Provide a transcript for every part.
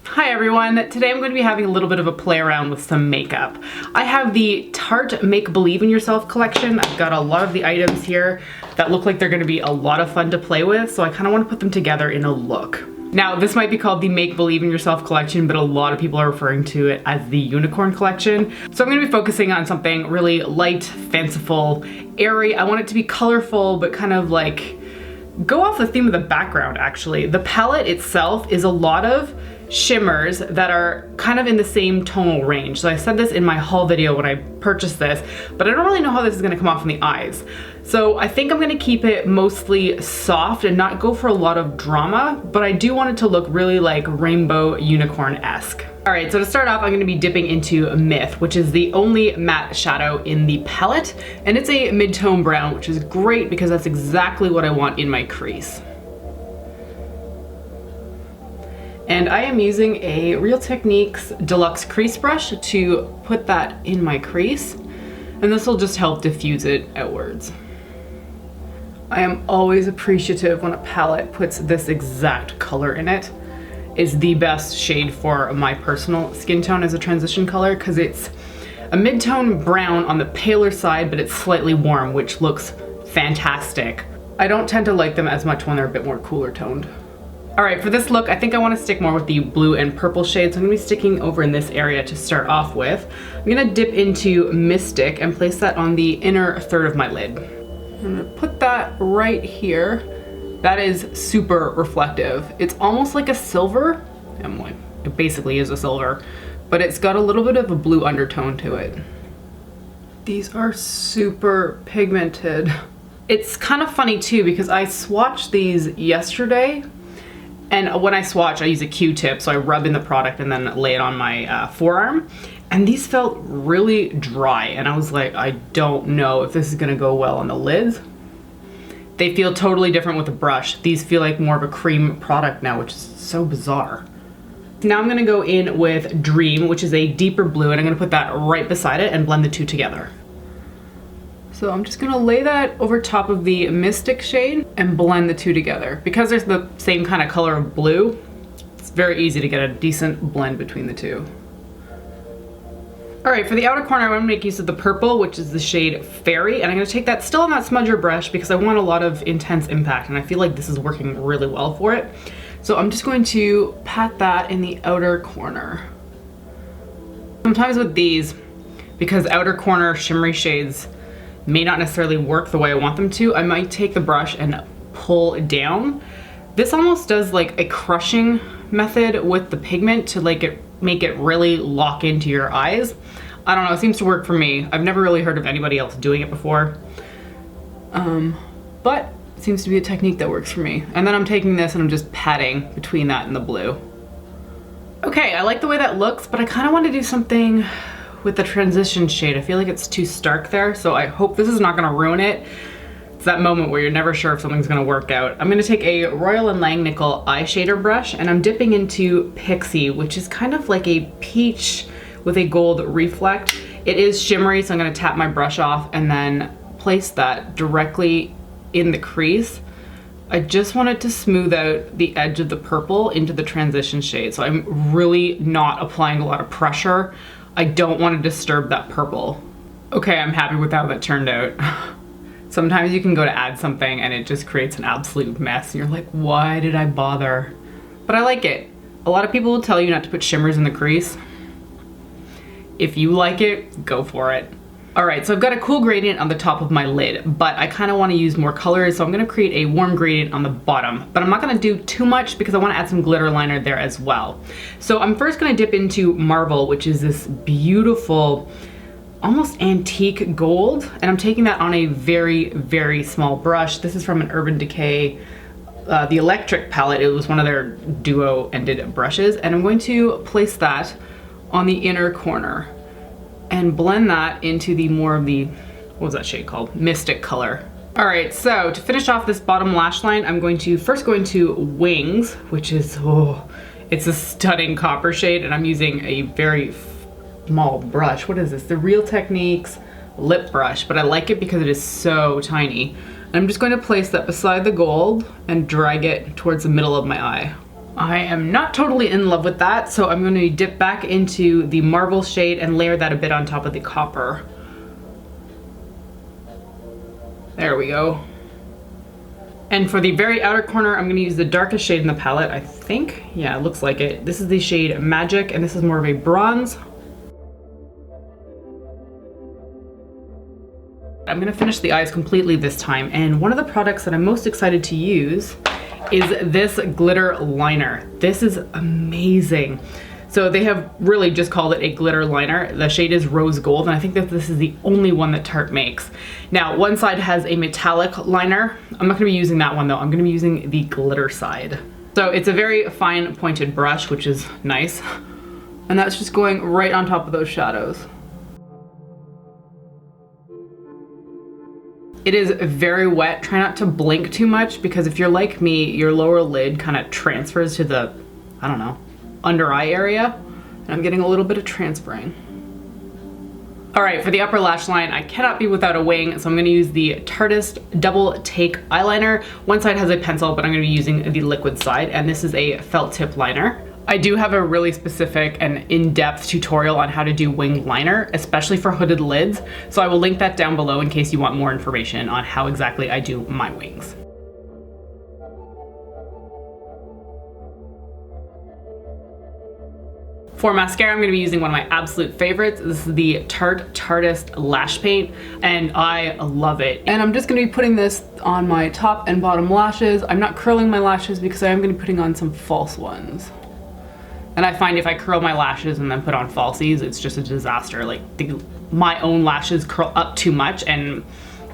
Hi everyone, today I'm going to be having a little bit of a play around with some makeup. I have the Tarte Make Believe in Yourself collection. I've got a lot of the items here that look like they're going to be a lot of fun to play with, so I kind of want to put them together in a look. Now, this might be called the Make Believe in Yourself collection, but a lot of people are referring to it as the Unicorn collection. So I'm going to be focusing on something really light, fanciful, airy. I want it to be colorful, but kind of like go off the theme of the background, actually. The palette itself is a lot of shimmers that are kind of in the same tonal range. So I said this in my haul video when I purchased this, but I don't really know how this is gonna come off in the eyes. So I think I'm gonna keep it mostly soft and not go for a lot of drama, but I do want it to look really like rainbow unicorn-esque. All right, so to start off, I'm gonna be dipping into Myth, which is the only matte shadow in the palette, and it's a mid-tone brown, which is great because that's exactly what I want in my crease. And I am using a Real Techniques Deluxe Crease Brush to put that in my crease, and this will just help diffuse it outwards. I am always appreciative when a palette puts this exact color in it. It's the best shade for my personal skin tone as a transition color because it's a mid-tone brown on the paler side, but it's slightly warm, which looks fantastic. I don't tend to like them as much when they're a bit more cooler toned. All right, for this look, I think I want to stick more with the blue and purple shades. I'm gonna be sticking over in this area to start off with. I'm gonna dip into Mystic and place that on the inner third of my lid. I'm gonna put that right here. That is super reflective. It's almost like a silver. It basically is a silver, but it's got a little bit of a blue undertone to it. These are super pigmented. It's kind of funny too because I swatched these yesterday. And when I swatch, I use a Q-tip, so I rub in the product and then lay it on my forearm. And these felt really dry, and I was like, I don't know if this is gonna go well on the lids. They feel totally different with a brush. These feel like more of a cream product now, which is so bizarre. Now I'm gonna go in with Dream, which is a deeper blue, and I'm gonna put that right beside it and blend the two together. So I'm just gonna lay that over top of the Mystic shade and blend the two together. Because there's the same kind of color of blue, it's very easy to get a decent blend between the two. All right, for the outer corner, I'm gonna make use of the purple, which is the shade Fairy, and I'm gonna take that still on that smudger brush because I want a lot of intense impact, and I feel like this is working really well for it. So I'm just going to pat that in the outer corner. Sometimes with these, because outer corner shimmery shades may not necessarily work the way I want them to, I might take the brush and pull down. This almost does like a crushing method with the pigment to make it really lock into your eyes. I don't know, it seems to work for me. I've never really heard of anybody else doing it before. But it seems to be a technique that works for me. And then I'm taking this and I'm just patting between that and the blue. Okay, I like the way that looks, but I kind of want to do something with the transition shade. I feel like it's too stark there, so I hope this is not gonna ruin it. It's that moment where you're never sure if something's gonna work out. I'm gonna take a Royal & Langnickel eye shader brush and I'm dipping into Pixie, which is kind of like a peach with a gold reflect. It is shimmery, so I'm gonna tap my brush off and then place that directly in the crease. I just wanted to smooth out the edge of the purple into the transition shade, so I'm really not applying a lot of pressure. I don't want to disturb that purple. Okay, I'm happy with how that turned out. Sometimes you can go to add something and it just creates an absolute mess and you're like, why did I bother? But I like it. A lot of people will tell you not to put shimmers in the crease. If you like it, go for it. All right, so I've got a cool gradient on the top of my lid, but I kind of want to use more colors, so I'm gonna create a warm gradient on the bottom, but I'm not gonna do too much because I want to add some glitter liner there as well. So I'm first gonna dip into Marble, which is this beautiful, almost antique gold, and I'm taking that on a very, very small brush. This is from an Urban Decay, the Electric palette. It was one of their duo-ended brushes, and I'm going to place that on the inner corner and blend that into the more of the, what was that shade called? Mystic color. All right, so to finish off this bottom lash line, I'm going to first go into Wings, which is, it's a stunning copper shade, and I'm using a very small brush. What is this? The Real Techniques lip brush, but I like it because it is so tiny. And I'm just going to place that beside the gold and drag it towards the middle of my eye. I am not totally in love with that, so I'm going to dip back into the marble shade and layer that a bit on top of the copper. There we go. And for the very outer corner, I'm going to use the darkest shade in the palette, I think. Yeah, it looks like it. This is the shade Magic, and this is more of a bronze. I'm going to finish the eyes completely this time, and one of the products that I'm most excited to use is this glitter liner. This is amazing. So they have really just called it a glitter liner. The shade is Rose Gold, and I think that this is the only one that Tarte makes. Now, one side has a metallic liner. I'm not gonna be using that one though. I'm gonna be using the glitter side. So it's a very fine pointed brush, which is nice. And that's just going right on top of those shadows. It is very wet. Try not to blink too much, because if you're like me, your lower lid kind of transfers to the, I don't know, under eye area. And I'm getting a little bit of transferring. All right, for the upper lash line, I cannot be without a wing, so I'm gonna use the Tardis Double Take Eyeliner. One side has a pencil, but I'm gonna be using the liquid side, and this is a felt tip liner. I do have a really specific and in-depth tutorial on how to do wing liner, especially for hooded lids, so I will link that down below in case you want more information on how exactly I do my wings. For mascara, I'm going to be using one of my absolute favorites. This is the Tarte Tardis Lash Paint, and I love it. And I'm just going to be putting this on my top and bottom lashes. I'm not curling my lashes because I am going to be putting on some false ones. And I find if I curl my lashes and then put on falsies, it's just a disaster. Like, my own lashes curl up too much and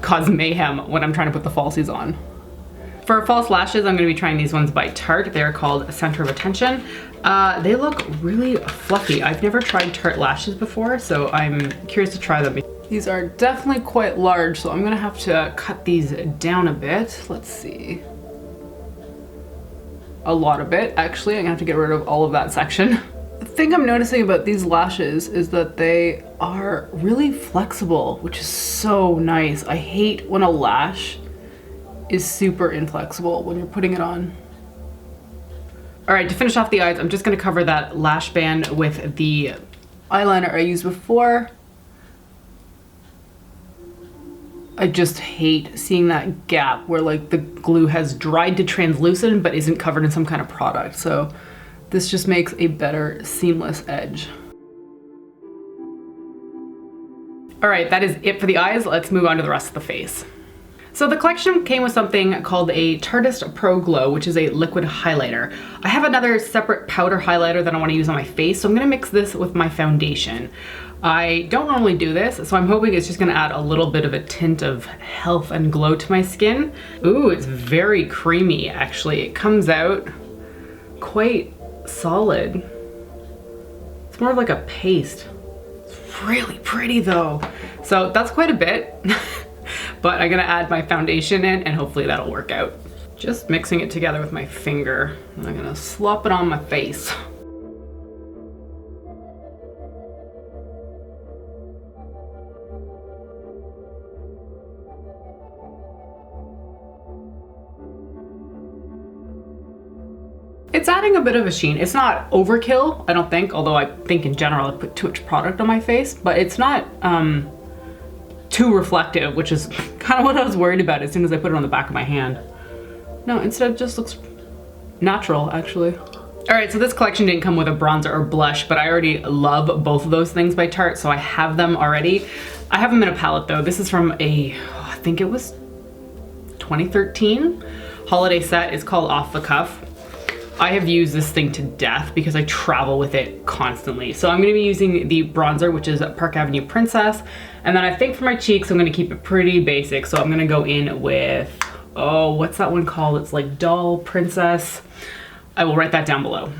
cause mayhem when I'm trying to put the falsies on. For false lashes, I'm going to be trying these ones by Tarte. They're called Center of Attention. They look really fluffy. I've never tried Tarte lashes before, so I'm curious to try them. These are definitely quite large, so I'm going to have to cut these down a bit. Let's see. A lot of it, actually. I'm gonna have to get rid of all of that section. The thing I'm noticing about these lashes is that they are really flexible, which is so nice. I hate when a lash is super inflexible when you're putting it on. All right, to finish off the eyes, I'm just gonna cover that lash band with the eyeliner I used before. I just hate seeing that gap where like the glue has dried to translucent but isn't covered in some kind of product. So this just makes a better seamless edge. All right, that is it for the eyes. Let's move on to the rest of the face. So the collection came with something called a Tardis Pro Glow, which is a liquid highlighter. I have another separate powder highlighter that I want to use on my face, so I'm gonna mix this with my foundation. I don't normally do this, so I'm hoping it's just gonna add a little bit of a tint of health and glow to my skin. Ooh, it's very creamy, actually. It comes out quite solid. It's more of like a paste. It's really pretty though. So that's quite a bit, but I'm gonna add my foundation in and hopefully that'll work out. Just mixing it together with my finger. And I'm gonna slop it on my face. It's adding a bit of a sheen. It's not overkill, I don't think, although I think in general I put too much product on my face, but it's not too reflective, which is kind of what I was worried about as soon as I put it on the back of my hand. No, instead it just looks natural, actually. All right, so this collection didn't come with a bronzer or blush, but I already love both of those things by Tarte, so I have them already. I have them in a palette though. This is from I think it was 2013 holiday set. It's called Off the Cuff. I have used this thing to death because I travel with it constantly. So I'm gonna be using the bronzer, which is Park Avenue Princess. And then I think for my cheeks, I'm gonna keep it pretty basic. So I'm gonna go in with, oh, what's that one called? It's like Doll Princess. I will write that down below.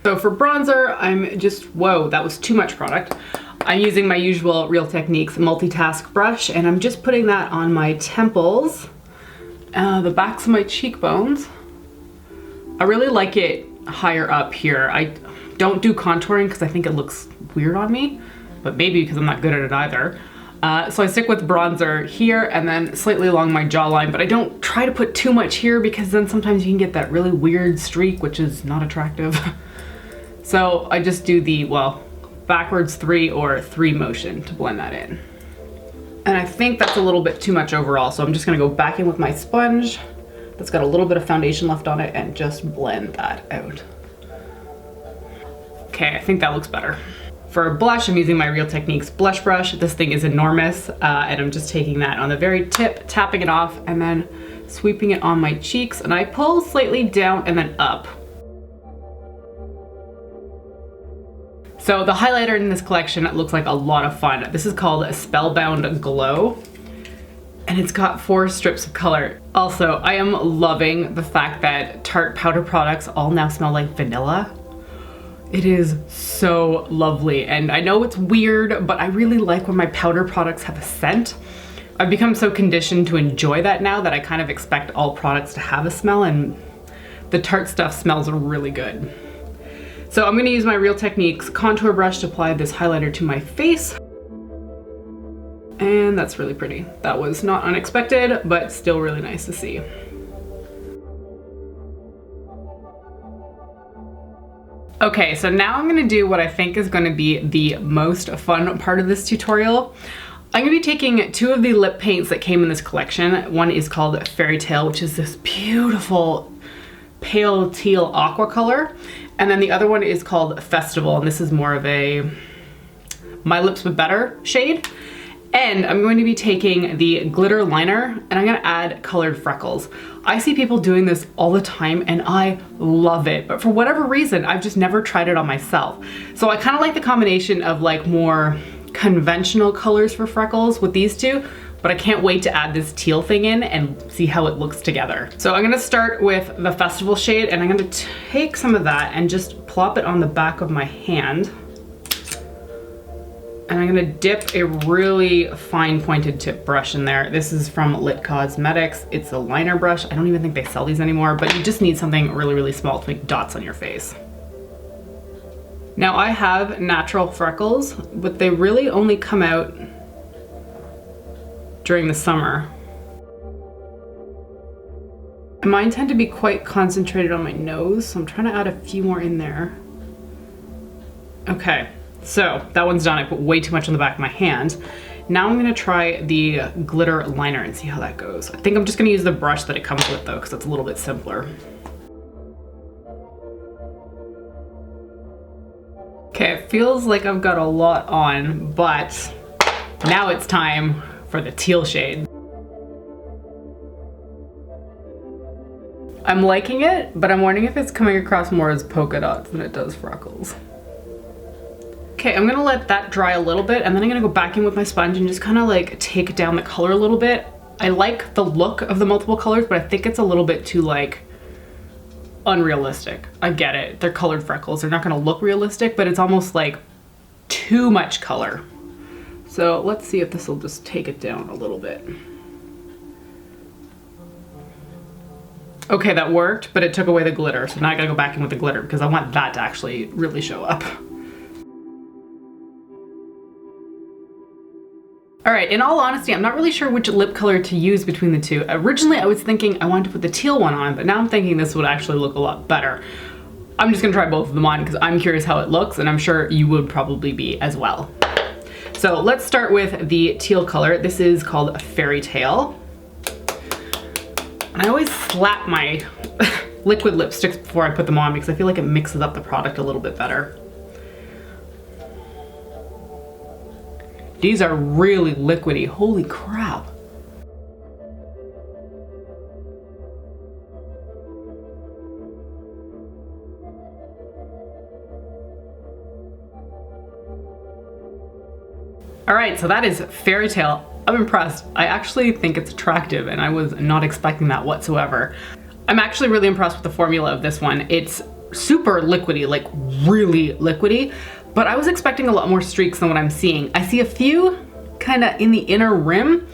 So for bronzer, I'm just, whoa, that was too much product. I'm using my usual Real Techniques multitask brush, and I'm just putting that on my temples, the backs of my cheekbones. I really like it higher up here. I don't do contouring because I think it looks weird on me, but maybe because I'm not good at it either. So I stick with bronzer here and then slightly along my jawline, but I don't try to put too much here because then sometimes you can get that really weird streak, which is not attractive. So I just do the, well, backwards 3 or 3 motion to blend that in. And I think that's a little bit too much overall, so I'm just gonna go back in with my sponge that's got a little bit of foundation left on it and just blend that out. Okay, I think that looks better. For blush, I'm using my Real Techniques blush brush. This thing is enormous, and I'm just taking that on the very tip, tapping it off, and then sweeping it on my cheeks, and I pull slightly down and then up. So the highlighter in this collection looks like a lot of fun. This is called Spellbound Glow, and it's got 4 strips of color. Also, I am loving the fact that Tarte powder products all now smell like vanilla. It is so lovely, and I know it's weird, but I really like when my powder products have a scent. I've become so conditioned to enjoy that now that I kind of expect all products to have a smell, and the Tarte stuff smells really good. So I'm gonna use my Real Techniques contour brush to apply this highlighter to my face. And that's really pretty. That was not unexpected, but still really nice to see. Okay, so now I'm gonna do what I think is gonna be the most fun part of this tutorial. I'm gonna be taking 2 of the lip paints that came in this collection. One is called Fairy Tale, which is this beautiful pale teal aqua color. And then the other one is called Festival, and this is more of a My Lips But Better shade. And I'm going to be taking the glitter liner and I'm gonna add colored freckles. I see people doing this all the time and I love it, but for whatever reason, I've just never tried it on myself. So I kind of like the combination of like more conventional colors for freckles with these 2, but I can't wait to add this teal thing in and see how it looks together. So I'm gonna start with the Festival shade and I'm gonna take some of that and just plop it on the back of my hand. And I'm gonna dip a really fine pointed tip brush in there. This is from Lit Cosmetics. It's a liner brush. I don't even think they sell these anymore, but you just need something really, really small to make dots on your face. Now I have natural freckles, but they really only come out during the summer. And mine tend to be quite concentrated on my nose, so I'm trying to add a few more in there. Okay. So that one's done. I put way too much on the back of my hand. Now I'm gonna try the glitter liner and see how that goes. I think I'm just gonna use the brush that it comes with though, because it's a little bit simpler. Okay, it feels like I've got a lot on, but now it's time for the teal shade. I'm liking it, but I'm wondering if it's coming across more as polka dots than it does freckles. Okay, I'm gonna let that dry a little bit and then I'm gonna go back in with my sponge and just kind of like take down the color a little bit. I like the look of the multiple colors, but I think it's a little bit too like unrealistic. I get it, they're colored freckles. They're not gonna look realistic, but it's almost like too much color. So let's see if this will just take it down a little bit. Okay, that worked, but it took away the glitter. So now I gotta go back in with the glitter because I want that to actually really show up. All right, in all honesty, I'm not really sure which lip color to use between the 2. Originally, I was thinking I wanted to put the teal one on, but now I'm thinking this would actually look a lot better. I'm just gonna try both of them on because I'm curious how it looks, and I'm sure you would probably be as well. So let's start with the teal color. This is called Fairy Tale. And I always slap my liquid lipsticks before I put them on because I feel like it mixes up the product a little bit better. These are really liquidy, holy crap. All right, so that is Fairy Tale. I'm impressed. I actually think it's attractive and I was not expecting that whatsoever. I'm actually really impressed with the formula of this one. It's super liquidy, like really liquidy, but I was expecting a lot more streaks than what I'm seeing. I see a few kind of in the inner rim,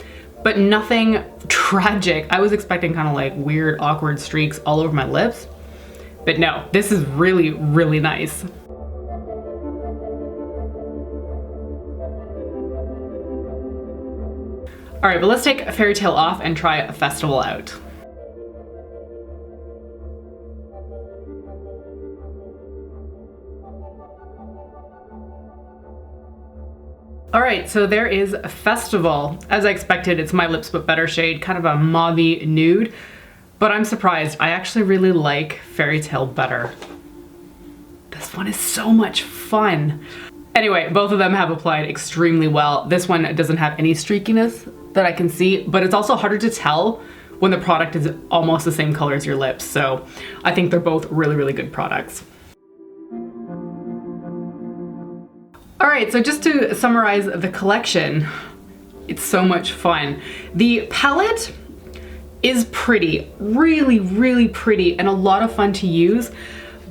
but nothing tragic. I was expecting kind of like weird, awkward streaks all over my lips, but no, this is really, really nice. All right, but let's take Fairy Tale off and try Festival out. All right, so there is Festival. As I expected, it's my lips but better shade, kind of a mauvey nude, but I'm surprised. I actually really like Fairy Tale better. This one is so much fun. Anyway, both of them have applied extremely well. This one doesn't have any streakiness that I can see, but it's also harder to tell when the product is almost the same color as your lips. So I think they're both really, really good products. All right, so just to summarize the collection, it's so much fun. The palette is pretty, really, really pretty and a lot of fun to use.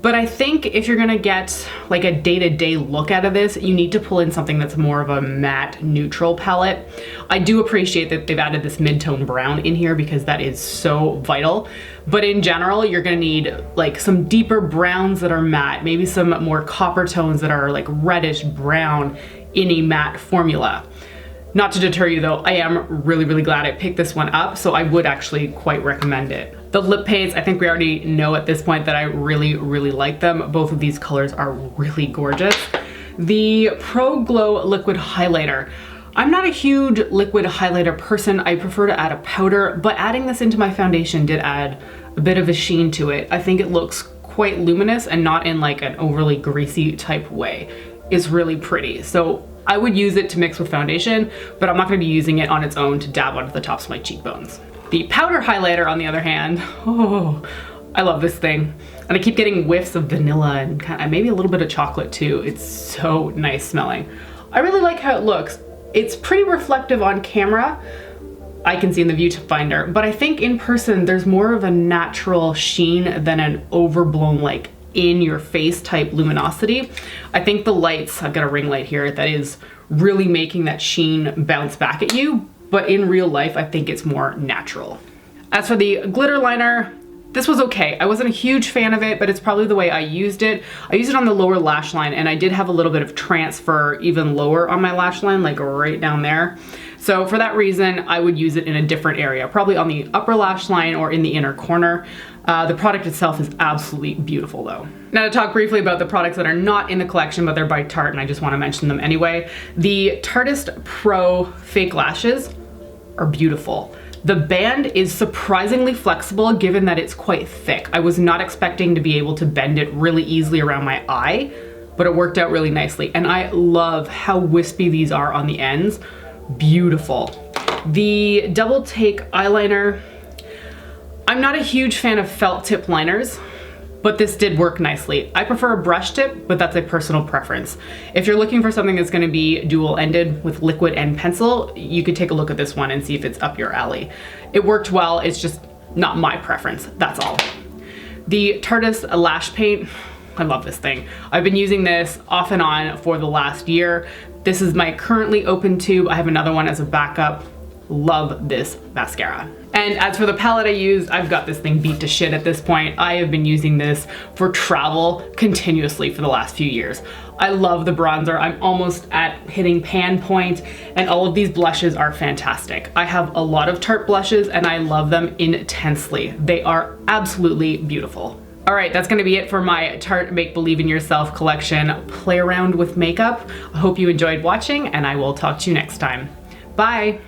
But I think if you're gonna get like a day-to-day look out of this, you need to pull in something that's more of a matte neutral palette. I do appreciate that they've added this mid-tone brown in here because that is so vital. But in general, you're gonna need like some deeper browns that are matte, maybe some more copper tones that are like reddish brown in a matte formula. Not to deter you though, I am really, really glad I picked this one up, so I would actually quite recommend it. The lip paints, I think we already know at this point that I really, really like them. Both of these colors are really gorgeous. The Pro Glow Liquid Highlighter. I'm not a huge liquid highlighter person. I prefer to add a powder, but adding this into my foundation did add a bit of a sheen to it. I think it looks quite luminous and not in like an overly greasy type way. It's really pretty. So I would use it to mix with foundation, but I'm not gonna be using it on its own to dab onto the tops of my cheekbones. The powder highlighter, on the other hand, oh, I love this thing. And I keep getting whiffs of vanilla and kind of, maybe a little bit of chocolate too. It's so nice smelling. I really like how it looks. It's pretty reflective on camera. I can see in the viewfinder, but I think in person there's more of a natural sheen than an overblown like in your face type luminosity. I think the lights, I've got a ring light here that is really making that sheen bounce back at you, but in real life, I think it's more natural. As for the glitter liner, this was okay. I wasn't a huge fan of it, but it's probably the way I used it. I used it on the lower lash line and I did have a little bit of transfer even lower on my lash line, like right down there. So for that reason, I would use it in a different area, probably on the upper lash line or in the inner corner. The product itself is absolutely beautiful though. Now to talk briefly about the products that are not in the collection, but they're by Tarte and I just wanna mention them anyway. The Tardis Pro Fake Lashes are beautiful. The band is surprisingly flexible given that it's quite thick. I was not expecting to be able to bend it really easily around my eye, but it worked out really nicely. And I love how wispy these are on the ends. Beautiful. The double take eyeliner, I'm not a huge fan of felt tip liners, but this did work nicely. I prefer a brush tip, but that's a personal preference. If you're looking for something that's gonna be dual-ended with liquid and pencil, you could take a look at this one and see if it's up your alley. It worked well, it's just not my preference, that's all. The Tardis Lash Paint, I love this thing. I've been using this off and on for the last year. This is my currently open tube. I have another one as a backup. Love this mascara. And as for the palette I used, I've got this thing beat to shit at this point. I have been using this for travel continuously for the last few years. I love the bronzer. I'm almost at hitting pan point, and all of these blushes are fantastic. I have a lot of Tarte blushes and I love them intensely. They are absolutely beautiful. All right, that's gonna be it for my Tarte Make Believe in Yourself collection play around with makeup. I hope you enjoyed watching and I will talk to you next time. Bye.